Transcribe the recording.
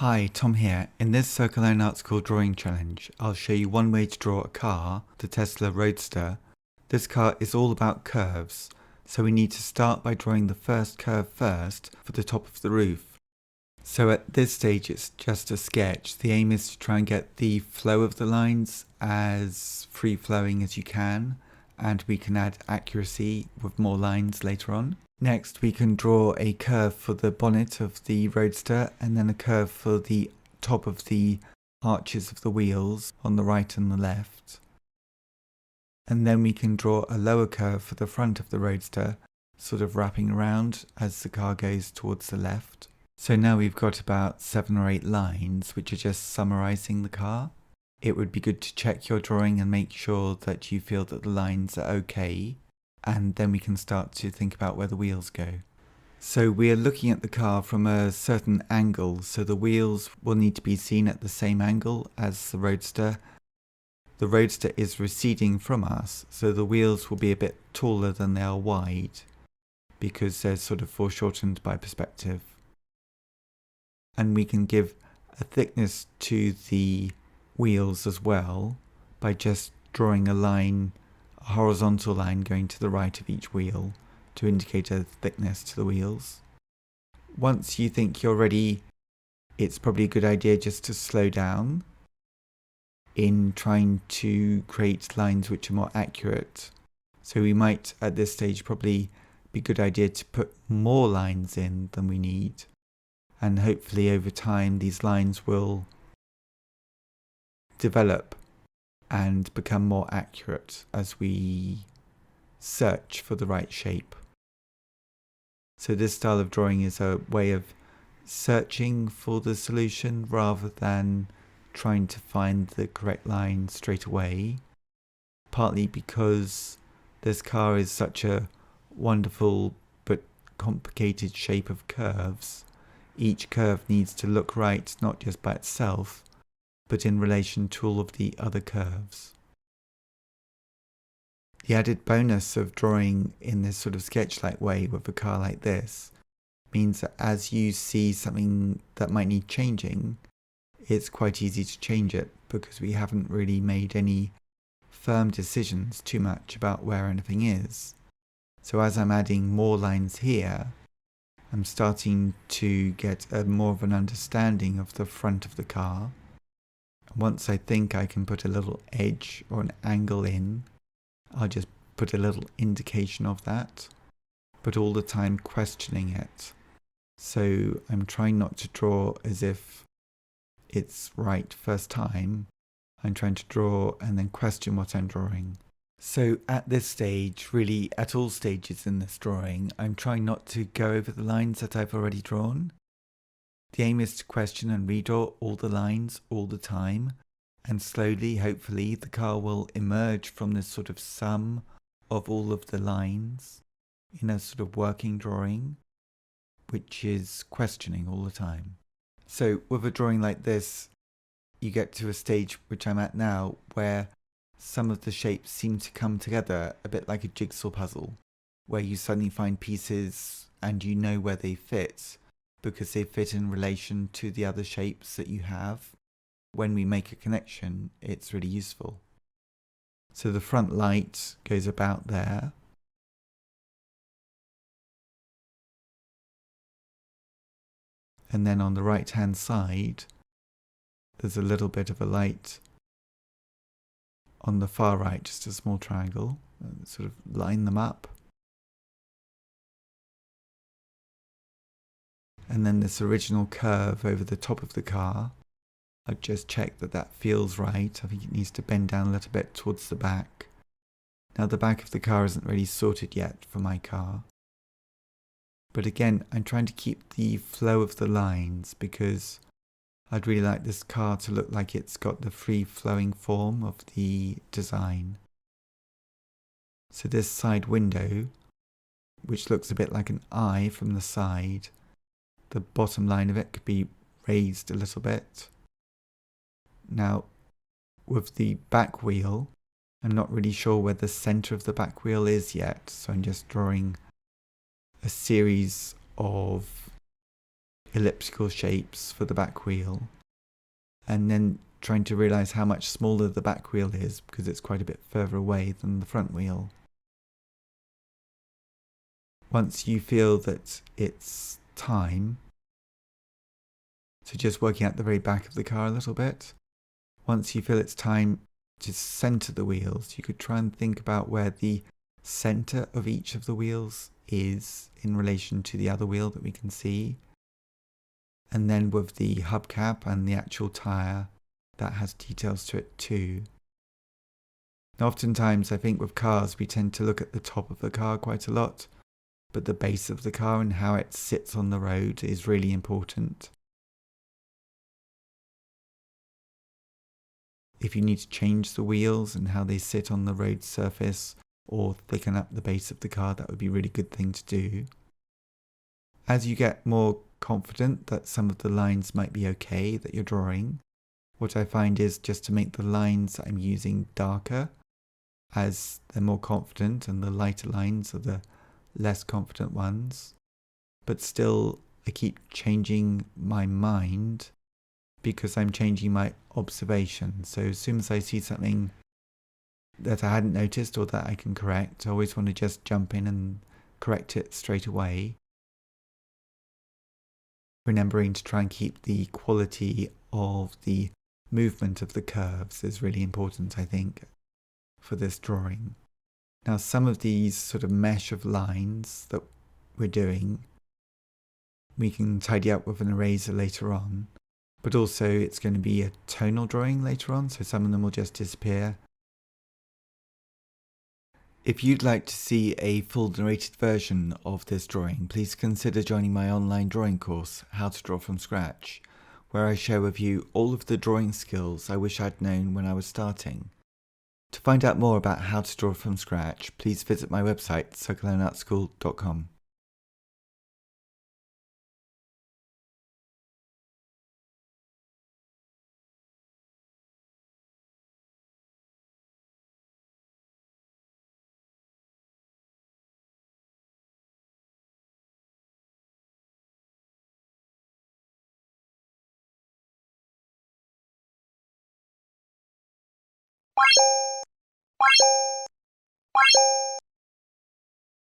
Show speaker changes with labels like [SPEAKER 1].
[SPEAKER 1] Hi, Tom here. In this Circle Line Art School drawing challenge, I'll show you one way to draw a car, the Tesla Roadster. This car is all about curves, so we need to start by drawing the first curve first for the top of the roof. So at this stage it's just a sketch. The aim is to try and get the flow of the lines as free-flowing as you can, and we can add accuracy with more lines later on. Next, we can draw a curve for the bonnet of the Roadster and then a curve for the top of the arches of the wheels on the right and the left. And then we can draw a lower curve for the front of the Roadster, sort of wrapping around as the car goes towards the left. So now we've got about 7 or 8 lines, which are just summarizing the car. It would be good to check your drawing and make sure that you feel that the lines are okay. And then we can start to think about where the wheels go. So we are looking at the car from a certain angle, so the wheels will need to be seen at the same angle as the Roadster. The Roadster is receding from us, so the wheels will be a bit taller than they are wide, because they're sort of foreshortened by perspective. And we can give a thickness to the wheels as well by just drawing a line, a horizontal line going to the right of each wheel to indicate a thickness to the wheels. Once you think you're ready, it's probably a good idea just to slow down in trying to create lines which are more accurate. So we might at this stage probably be a good idea to put more lines in than we need, and hopefully over time these lines will develop and become more accurate as we search for the right shape. So this style of drawing is a way of searching for the solution rather than trying to find the correct line straight away, partly because this car is such a wonderful but complicated shape of curves. Each curve needs to look right not just by itself, but in relation to all of the other curves. The added bonus of drawing in this sort of sketch-like way with a car like this means that as you see something that might need changing, it's quite easy to change it because we haven't really made any firm decisions too much about where anything is. So as I'm adding more lines here, I'm starting to get more of an understanding of the front of the car. Once I think I can put a little edge or an angle in, I'll just put a little indication of that, but all the time questioning it. So I'm trying not to draw as if it's right first time. I'm trying to draw and then question what I'm drawing. So at this stage, really at all stages in this drawing, I'm trying not to go over the lines that I've already drawn. The aim is to question and redraw all the lines all the time, and slowly, hopefully, the car will emerge from this sort of sum of all of the lines in a sort of working drawing, which is questioning all the time. So with a drawing like this, you get to a stage which I'm at now where some of the shapes seem to come together a bit like a jigsaw puzzle, where you suddenly find pieces and you know where they fit, because they fit in relation to the other shapes that you have. When we make a connection, it's really useful. So the front light goes about there. And then on the right hand side, there's a little bit of a light on the far right, just a small triangle, sort of line them up. And then this original curve over the top of the car, I've just checked that that feels right. I think it needs to bend down a little bit towards the back. Now the back of the car isn't really sorted yet for my car. But again, I'm trying to keep the flow of the lines because I'd really like this car to look like it's got the free-flowing form of the design. So this side window, which looks a bit like an eye from the side, the bottom line of it could be raised a little bit. Now, with the back wheel, I'm not really sure where the center of the back wheel is yet, so I'm just drawing a series of elliptical shapes for the back wheel, and then trying to realize how much smaller the back wheel is because it's quite a bit further away than the front wheel. Once you feel that it's time, so just working at the very back of the car a little bit, once you feel it's time to center the wheels, you could try and think about where the center of each of the wheels is in relation to the other wheel that we can see. And then with the hubcap and the actual tire, that has details to it too. Now, oftentimes I think with cars we tend to look at the top of the car quite a lot, but the base of the car and how it sits on the road is really important. If you need to change the wheels and how they sit on the road surface or thicken up the base of the car, that would be a really good thing to do. As you get more confident that some of the lines might be okay that you're drawing, what I find is just to make the lines that I'm using darker as they're more confident, and the lighter lines are the less confident ones. But still, I keep changing my mind because I'm changing my observation. So as soon as I see something that I hadn't noticed or that I can correct, I always want to just jump in and correct it straight away. Remembering to try and keep the quality of the movement of the curves is really important, I think, for this drawing. Now, some of these sort of mesh of lines that we're doing, we can tidy up with an eraser later on, but also it's going to be a tonal drawing later on, so some of them will just disappear. If you'd like to see a full narrated version of this drawing, please consider joining my online drawing course, How to Draw from Scratch, where I share with you all of the drawing skills I wish I'd known when I was starting. To find out more about how to draw from scratch, please visit my website, circlearnartschool.com.